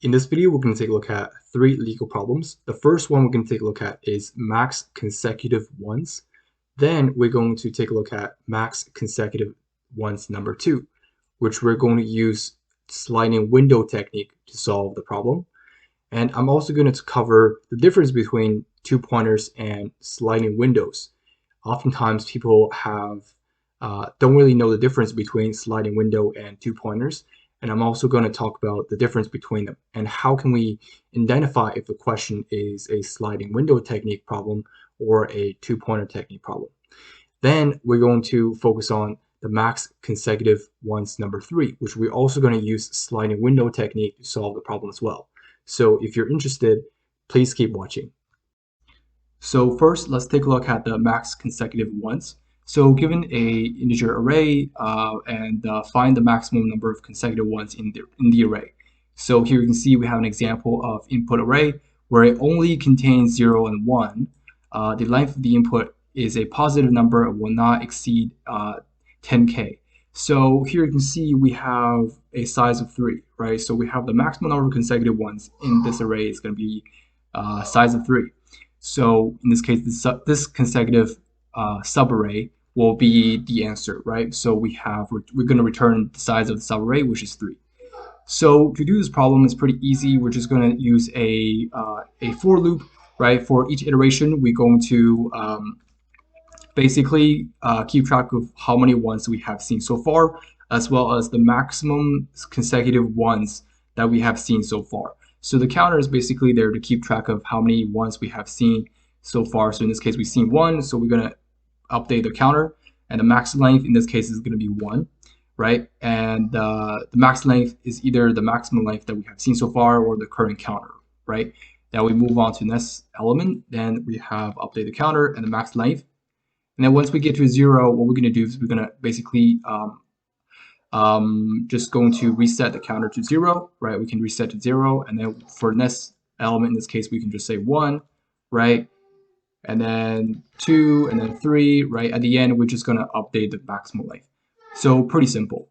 In this video, we're going to take a look at three legal problems. The first one we're going to take a look at is max consecutive ones. Then we're going to take a look at max consecutive ones number two, which we're going to use sliding window technique to solve the problem. And I'm also going to cover the difference between two pointers and sliding windows. Oftentimes people don't really know the difference between sliding window and two pointers. And I'm also going to talk about the difference between them and how can we identify if the question is a sliding window technique problem or a two-pointer technique problem. Then we're going to focus on the max consecutive ones number three, which we're also going to use sliding window technique to solve the problem as well. So if you're interested, please keep watching. So first, let's take a look at the max consecutive ones. So given a integer array and find the maximum number of consecutive ones in the array. So here you can see we have an example of input array where it only contains 0 and 1. The length of the input is a positive number and will not exceed 10k. So here you can see we have a size of 3, right? So we have the maximum number of consecutive ones in this array is going to be size of 3. So in this case, this consecutive subarray will be the answer, right? So we're going to return the size of the subarray, which is 3. So to do this problem is pretty easy. We're just going to use a for loop, right? For each iteration, we're going to basically keep track of how many ones we have seen so far, as well as the maximum consecutive ones that we have seen so far. So the counter is basically there to keep track of how many ones we have seen so far. So in this case, we've seen 1, so we're going to update the counter, and the max length in this case is going to be 1, right? And the max length is either the maximum length that we have seen so far or the current counter, right? Now we move on to the next element, then we have update the counter and the max length. And then once we get to 0, what we're going to do is we're going to basically just going to reset the counter to 0, right? We can reset to 0, and then for the next element in this case, we can just say 1, right? And then 2, and then 3, right? At the end, we're just going to update the maximum length. So pretty simple.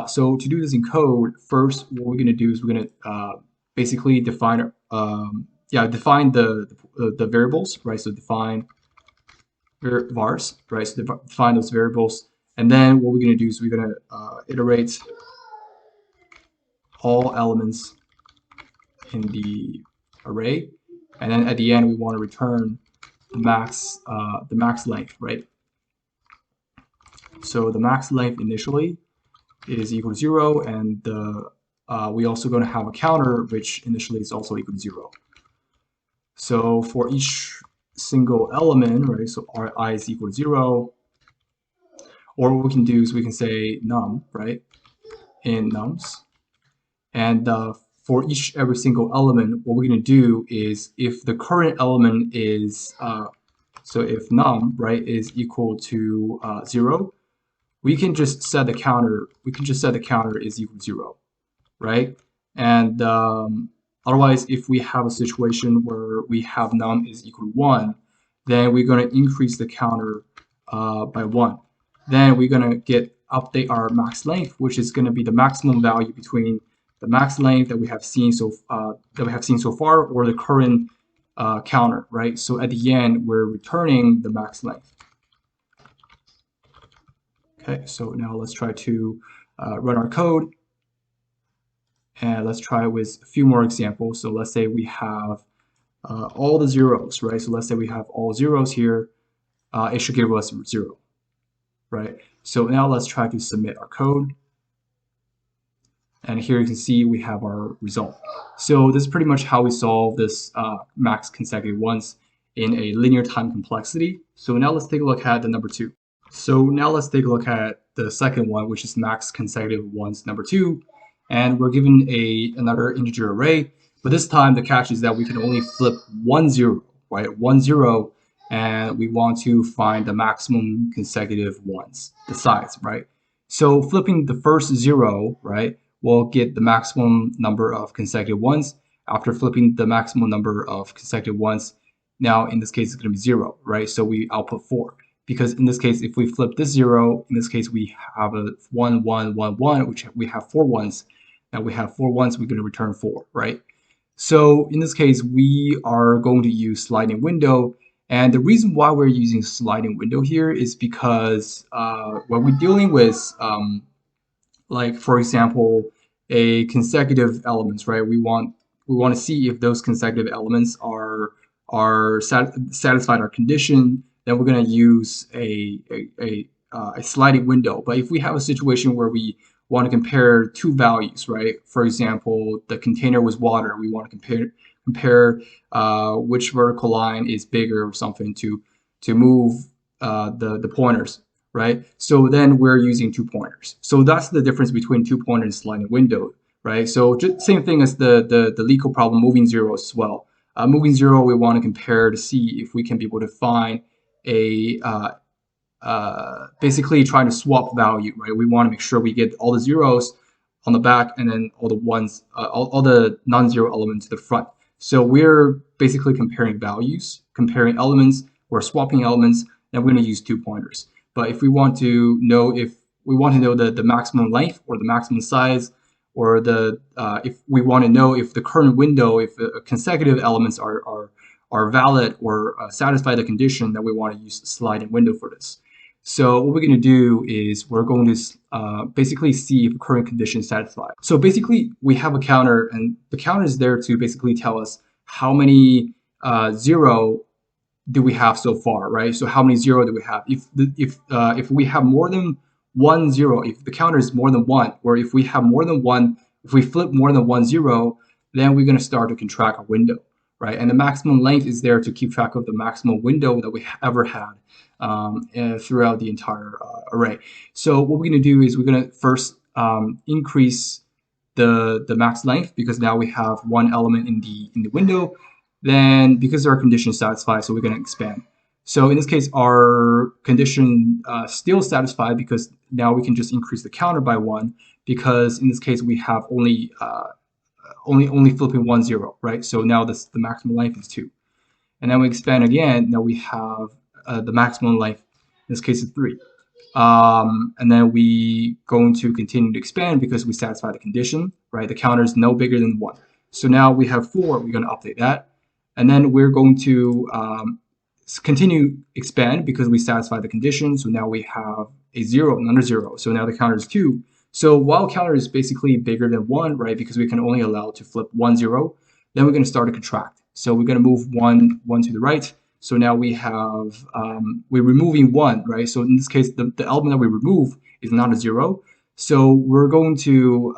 So to do this in code, first, what we're going to do is we're going to basically define the variables, right? So define vars, right? So define those variables. And then what we're going to do is we're going to iterate all elements in the array. And then at the end, we want to return the max length, right? So the max length initially is equal to 0, and we also going to have a counter which initially is also equal to 0. So for each single element, right? So I is equal to 0, or what we can do is we can say num, right? In nums, and for every single element, what we're going to do is if the current element is so if num, right, is equal to 0, we can just set the counter. We can just set the counter is equal to 0, right? And otherwise, if we have a situation where we have num is equal to 1, then we're going to increase the counter by 1. Then we're going to update our max length, which is going to be the maximum value between the max length that we have seen so far or the current counter, right? So at the end, we're returning the max length. Okay, so now let's try to run our code, and let's try with a few more examples. So let's say we have all the zeros, right? So let's say we have all zeros here. It should give us 0, right? So now let's try to submit our code. And here you can see we have our result. So this is pretty much how we solve this max consecutive ones in a linear time complexity. So now let's take a look at the number 2. So now let's take a look at the second one, which is max consecutive ones number 2. And we're given another integer array, but this time the catch is that we can only flip 1 0, right? 1 0, and we want to find the maximum consecutive ones, the size, right? So flipping the first 0, right, we'll get the maximum number of consecutive ones. After flipping the maximum number of consecutive ones, now in this case it's going to be 0, right? So we output 4. Because in this case, if we flip this 0, in this case we have a 1 1 1 1, which we have 4 ones. Now we have 4 ones, we're going to return 4, right? So in this case, we are going to use sliding window. And the reason why we're using sliding window here is because when we're dealing with like for example, a consecutive elements, right? We want to see if those consecutive elements are satisfied our condition. Then we're going to use a sliding window. But if we have a situation where we want to compare two values, right? For example, the container was water. We want to compare which vertical line is bigger or something to move the pointers, right? So then we're using 2 pointers. So that's the difference between 2 pointers and sliding window, right? So just same thing as the Leetcode problem, moving zero as well. Moving zero, we want to compare to see if we can be able to find a basically trying to swap value, right? We want to make sure we get all the zeros on the back and then all the ones, all the non-zero elements to the front. So we're basically comparing values, comparing elements, we're swapping elements, and we're going to use 2 pointers. But if we want to know the maximum length or the maximum size, or the if we want to know if the current window, if consecutive elements are valid or satisfy the condition, that we want to use sliding window for this. So what we're going to do is we're going to basically see if current condition is satisfied. So basically we have a counter, and the counter is there to basically tell us how many zero do we have so far, right? So how many zero do we have? If we have more than 1 0, if the counter is more than 1, or if we have more than 1, if we flip more than 1 0, then we're going to start to contract our window, right? And the maximum length is there to keep track of the maximum window that we ever had throughout the entire array. So what we're going to do is we're going to first increase the max length, because now we have one element in the window. Then because our condition is satisfied, so we're going to expand. So in this case, our condition still satisfied, because now we can just increase the counter by 1, because in this case we have only flipping 1 0, right? So now the maximum length is 2. And then we expand again. Now we have the maximum length, in this case is 3. And then we going to continue to expand because we satisfy the condition, right? The counter is no bigger than 1. So now we have 4. We're going to update that. And then we're going to continue expand because we satisfy the condition. So now we have a 0 and another 0. So now the counter is 2. So while counter is basically bigger than 1, right, because we can only allow to flip 1 0, then we're going to start to contract. So we're going to move 1 to the right. So now we have, we're removing 1, right? So in this case, the element that we remove is not a 0. So we're going to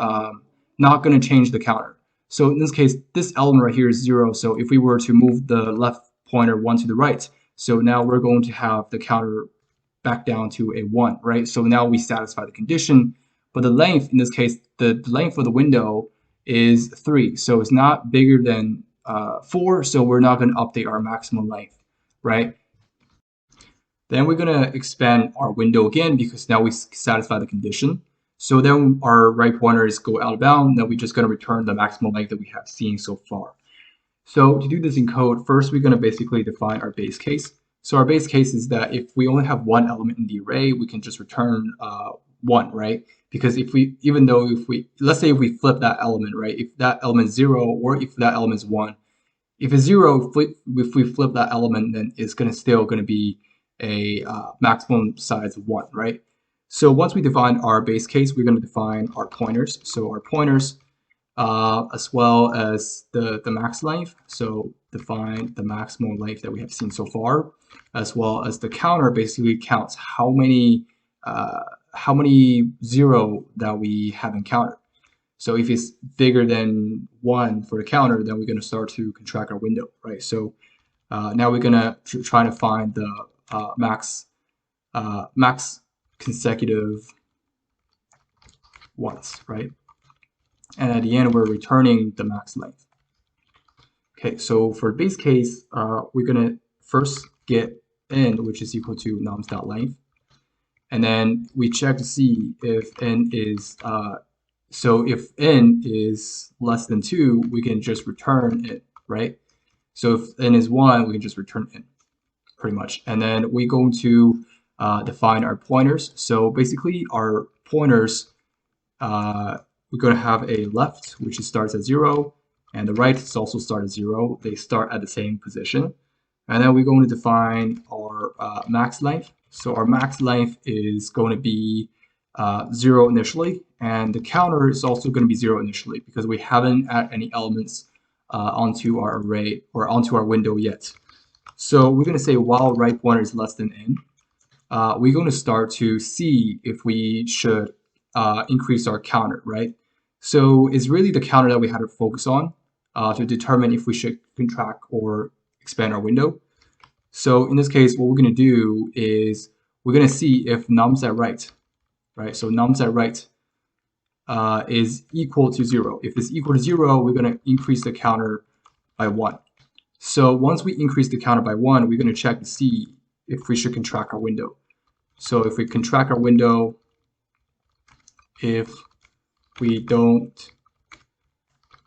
not going to change the counter. So in this case, this element right here is 0. So if we were to move the left pointer 1 to the right, so now we're going to have the counter back down to a 1, right? So now we satisfy the condition. But the length, in this case, the length of the window is 3. So it's not bigger than 4. So we're not going to update our maximum length, right? Then we're going to expand our window again because now we satisfy the condition. So then our right pointers go out of bound. Then we're just going to return the maximum length that we have seen so far. So to do this in code, first we're going to basically define our base case. So our base case is that if we only have one element in the array, we can just return 1, right? Because if we, let's say if we flip that element, right? If that element is 0 or if that element is 1, if it's 0, if we flip that element, then it's still going to be a maximum size of 1, right? So once we define our base case, we're going to define our pointers. So our pointers, as well as the max length. So define the maximum length that we have seen so far, as well as the counter basically counts how many 0 that we have encountered. So if it's bigger than 1 for the counter, then we're going to start to contract our window, right? So now we're going to try to find the max consecutive ones, right? And at the end, we're returning the max length. Okay, so for base case, we're going to first get n, which is equal to nums.length. And then we check to see if n is, so if n is less than 2, we can just return it, right? So if n is 1, we can just return n, pretty much. And then we're going to define our pointers. So basically our pointers, we're going to have a left, which starts at 0, and the right is also start at 0. They start at the same position. And then we're going to define our max length. So our max length is going to be 0 initially, and the counter is also going to be 0 initially because we haven't added any elements onto our array or onto our window yet. So we're going to say while right pointer is less than n, we're going to start to see if we should increase our counter, right? So it's really the counter that we had to focus on to determine if we should contract or expand our window. So in this case, what we're going to do is we're going to see if nums at right? So nums at right is equal to 0. If it's equal to 0, we're going to increase the counter by 1. So once we increase the counter by 1, we're going to check to see if we should contract our window. So if we contract our window, if we don't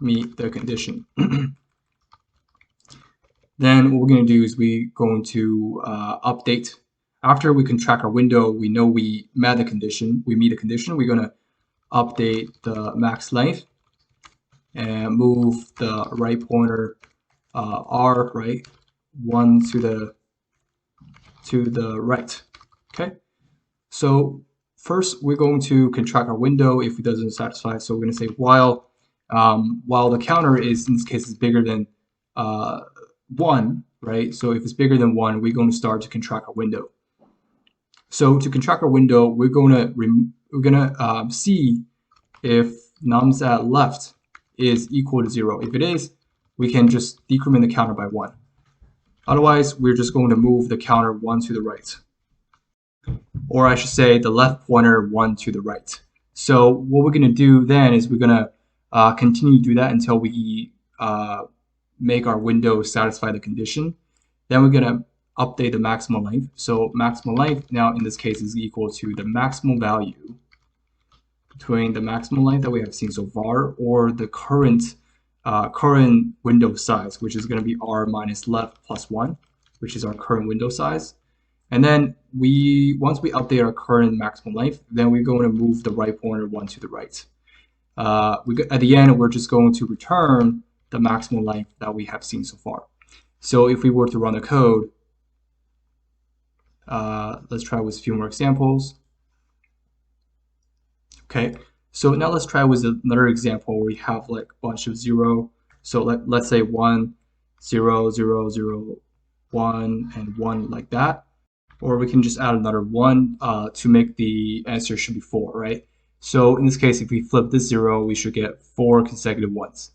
meet the condition, then what we're going to do is we're going to update. After we contract our window, we know we met the condition. We meet the condition. We're going to update the max length and move the right pointer r right 1 to the right. Okay. So first, we're going to contract our window if it doesn't satisfy. So we're going to say while the counter is, in this case, is bigger than 1, right? So if it's bigger than 1, we're going to start to contract our window. So to contract our window, we're going to see if nums at left is equal to 0. If it is, we can just decrement the counter by 1. Otherwise, we're just going to move the counter 1 to the right. Or I should say the left pointer 1 to the right. So what we're going to do then is we're going to continue to do that until we make our window satisfy the condition. Then we're going to update the maximum length. So maximum length now in this case is equal to the maximum value between the maximum length that we have seen so far or the current window size, which is going to be r minus left plus 1, which is our current window size. And then once we update our current maximum length, then we're going to move the right pointer 1 to the right. At the end, we're just going to return the maximum length that we have seen so far. So if we were to run the code, let's try with a few more examples. Okay, so now let's try with another example where we have like a bunch of 0. So let's say 1, 0, 0, 0, 1, and 1 like that. Or we can just add another 1 to make the answer should be 4, right? So in this case, if we flip this 0, we should get 4 consecutive 1s.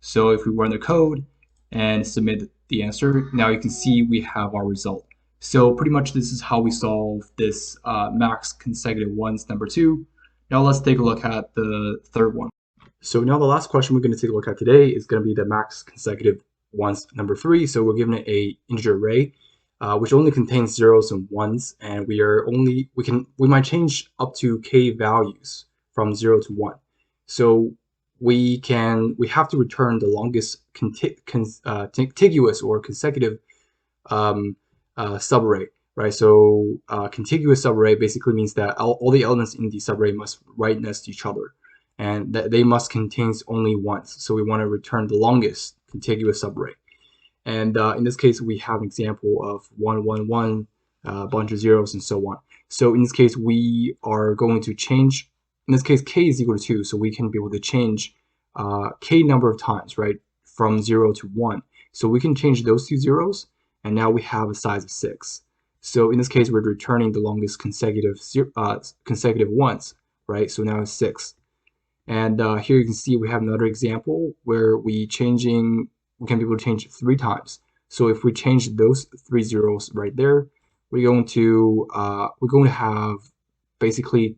So if we run the code and submit the answer, now you can see we have our result. So pretty much this is how we solve this max consecutive 1s number 2. Now let's take a look at the third one. So now the last question we're going to take a look at today is going to be the max consecutive 1s number 3. So we're given it a integer array which only contains 0s and 1s, and we might change up to k values from 0 to 1. So we have to return the longest contiguous or consecutive subarray, right? So contiguous subarray basically means that all the elements in the subarray must right next to each other, and that they must contain only once. So we want to return the longest contiguous subarray. And in this case, we have an example of 1, 1, 1, a bunch of zeros, and so on. So in this case, we are going to change, in this case, k is equal to 2, so we can be able to change k number of times, right, from 0 to 1. So we can change those two zeros, and now we have a size of 6. So in this case, we're returning the longest consecutive ones, right? So now it's 6. And here you can see we have another example where we can be able to change it 3 times. So if we change those 3 zeros right there, we're going to have basically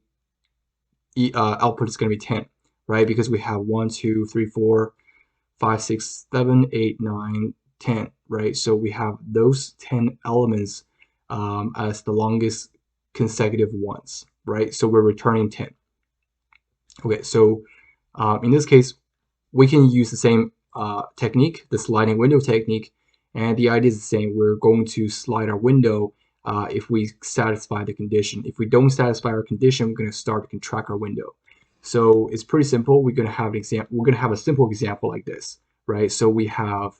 output is going to be 10, right? Because we have 1, 2, 3, 4, 5, 6, 7, 8, 9, 10, right? So we have those 10 elements as the longest consecutive ones, right? So we're returning 10. Okay, so in this case, we can use the same technique, the sliding window technique, and the idea is the same. We're going to slide our window if we satisfy the condition. If we don't satisfy our condition, we're going to start to contract our window. So it's pretty simple. We're going to have an example. We're going to have a simple example like this, right? So we have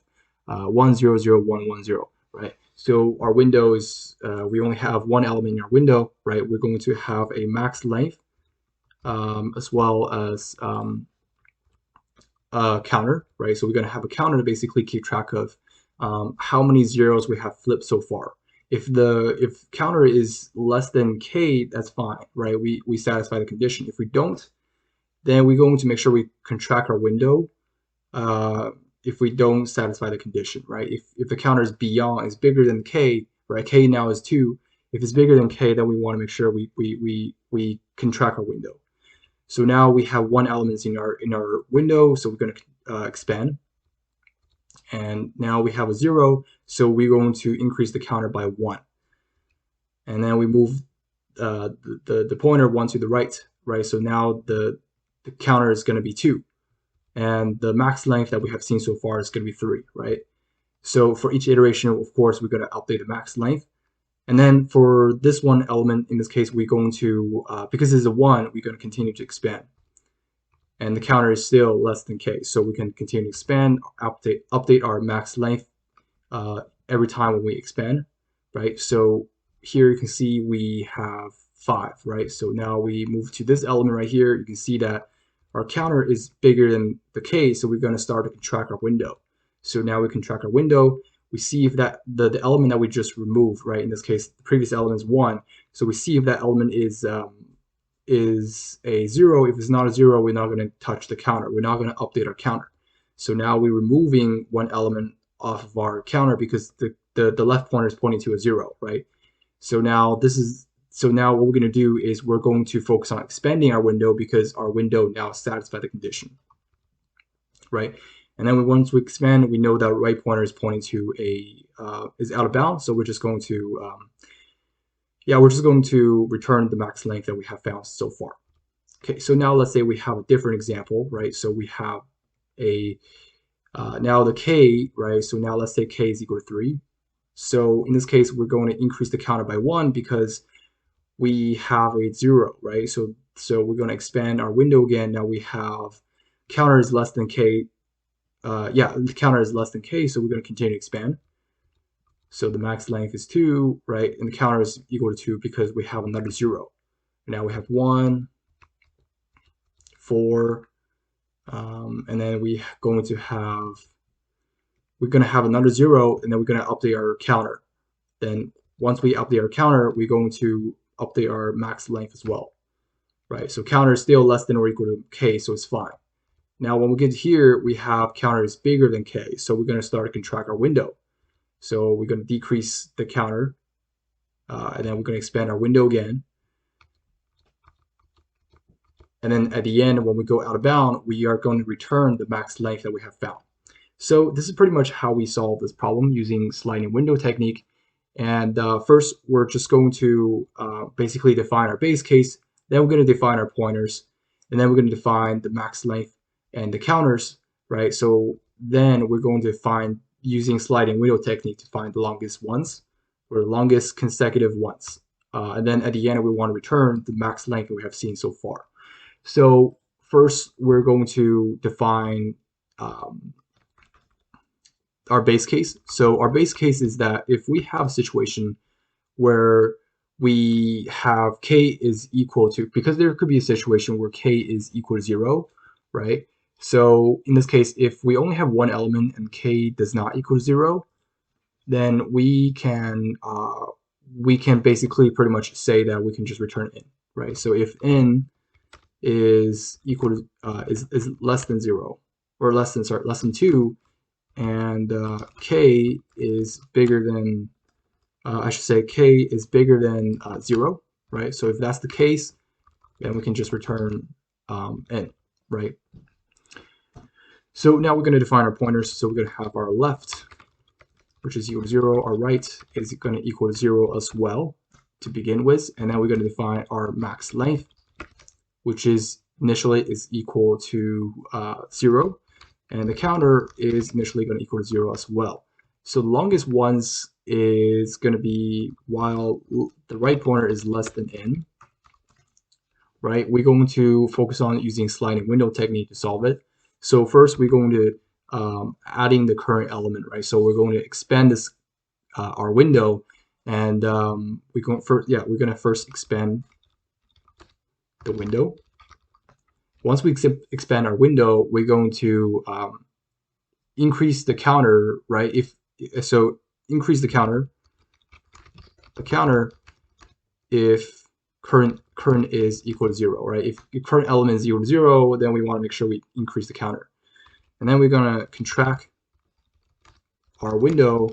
1, 0, 0, 1, 1, 0, right? So our window is, we only have one element in our window, right? We're going to have a max length as well as a counter, right? So we're going to have a counter to basically keep track of how many zeros we have flipped so far. If counter is less than k, that's fine, right? We satisfy the condition. If we don't, then we're going to make sure we contract our window if we don't satisfy the condition, right? If the counter is bigger than k, right? K now is 2. If it's bigger than k, then we want to make sure we contract our window. So now we have one element in our window, so we're going to expand. And now we have a 0, so we're going to increase the counter by 1. And then we move the pointer 1 to the right, right? So now the counter is going to be 2. And the max length that we have seen so far is going to be 3, right? So for each iteration, of course, we're going to update the max length. And then for this one element, in this case, we're going to, because it's a 1, we're going to continue to expand. And the counter is still less than k, so we can continue to expand, update our max length every time when we expand, right? So here you can see we have 5, right? So now we move to this element right here. You can see that our counter is bigger than the k, so we're going to start to contract our window. So now we contract our window. We see if that the element that we just removed, right? In this case, the previous element is 1. So we see if that element is a 0. If it's not a 0, we're not going to touch the counter. We're not going to update our counter. So now we're removing one element off of our counter because the left pointer is pointing to a 0, right? So now what we're going to do is we're going to focus on expanding our window because our window now satisfies the condition, right? And then once we expand, we know that right pointer is pointing to is out of bounds. So we're just going to we're just going to return the max length that we have found so far. Okay, so now let's say we have a different example, right? So we have now the k, right? So now let's say k is equal to 3. So in this case, we're going to increase the counter by 1 because we have a 0, right? So we're going to expand our window again. Now we have counter is less than k. The counter is less than k, so we're going to continue to expand. So the max length is 2, right? And the counter is equal to 2 because we have another 0. Now we have 1, 4, and then we're going to have another 0, and then we're going to update our counter. Then once we update our counter, we're going to update our max length as well, right? So counter is still less than or equal to k, so it's fine. Now when we get here, we have counter is bigger than k, so we're going to start to contract our window. So we're going to decrease the counter, and then we're going to expand our window again. And then at the end, when we go out of bound, we are going to return the max length that we have found. So this is pretty much how we solve this problem using sliding window technique. And first, we're just going to basically define our base case. Then we're going to define our pointers. And then we're going to define the max length and the counters, right? So then we're going to find, using sliding window technique, to find the longest ones or the longest consecutive ones. And then at the end, we want to return the max length that we have seen so far. So first, we're going to define our base case. So our base case is that if we have a situation where we have k is equal to, because there could be a situation where k is equal to 0, right? So in this case, if we only have one element and k does not equal to 0, then we can basically pretty much say that we can just return n, right? So if n is equal to is less than 0, or less than 2, and k is bigger than I should say k is bigger than 0, right? So if that's the case, then we can just return n, right? So now we're going to define our pointers. So we're going to have our left, which is equal to 0. Our right is going to equal to 0 as well to begin with. And then we're going to define our max length, which is initially is equal to 0. And the counter is initially going to equal to 0 as well. So the longest ones is going to be while the right pointer is less than n, right? We're going to focus on using sliding window technique to solve it. So first we're going to adding the current element, right? So we're going to expand this our window, and we're going to first expand the window. Once we expand our window, we're going to increase the counter, right? Increase the counter if current is equal to 0, right? If the current element is equal to 0, then we want to make sure we increase the counter. And then we're going to contract our window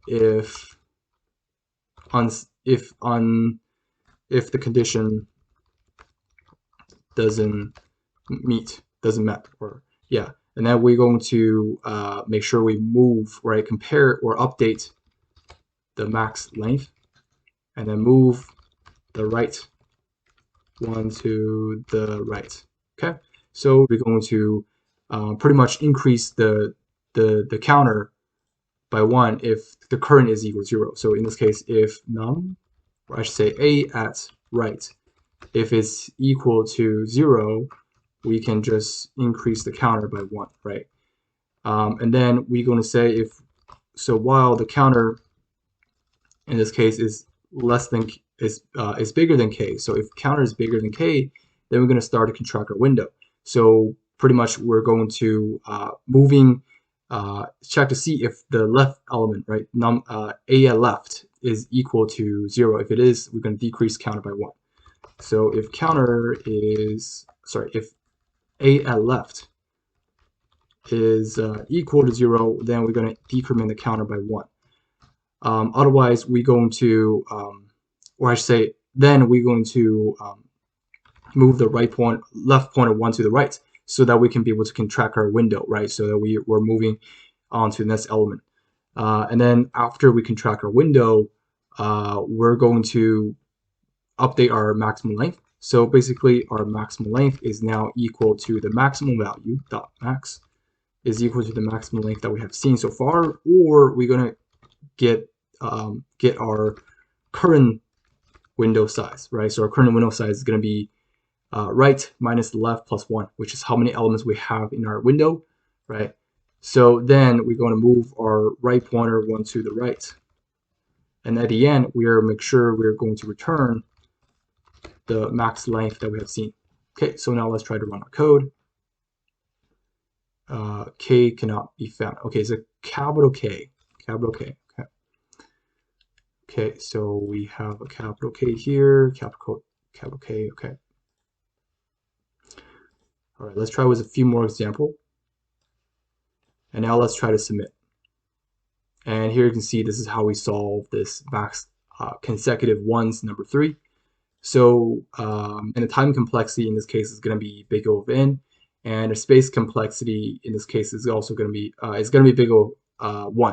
if the condition doesn't met, or yeah. And then we're going to make sure we move, right, compare or update the max length, and then move the right one to the right. Okay, so we're going to pretty much increase the counter by 1 if the current is equal to 0. So in this case, if num, or I should say a at right, if it's equal to 0, we can just increase the counter by 1, right? And then we're going to say while the counter in this case is bigger than k. So if counter is bigger than k, then we're going to start a contractor window. So pretty much we're going to check to see if the left element, right, a at left is equal to 0. If it is, we're going to decrease counter by 1. So if if a at left is equal to 0, then we're going to decrement the counter by 1. Otherwise, we're going to, then we're going to move the left pointer 1 to the right, so that we can be able to contract our window, right? So that we're moving on to the next element. And then after we contract our window, we're going to update our maximum length. So basically, our maximum length is now equal to the maximum value, .max, is equal to the maximum length that we have seen so far, or we're going to get our current window size, right? So our current window size is going to be right minus left plus 1, which is how many elements we have in our window, right? So then we're going to move our right pointer 1 to the right. And at the end, make sure we're going to return the max length that we have seen. Okay, so now let's try to run our code. K cannot be found. Okay, so capital K. Okay. Okay, so we have a capital K here, capital K. Okay. All right, let's try with a few more examples. And now let's try to submit. And here you can see this is how we solve this max consecutive ones, number 3. So, and the time complexity in this case is going to be big O of n, and the space complexity in this case is also going to be big O of 1.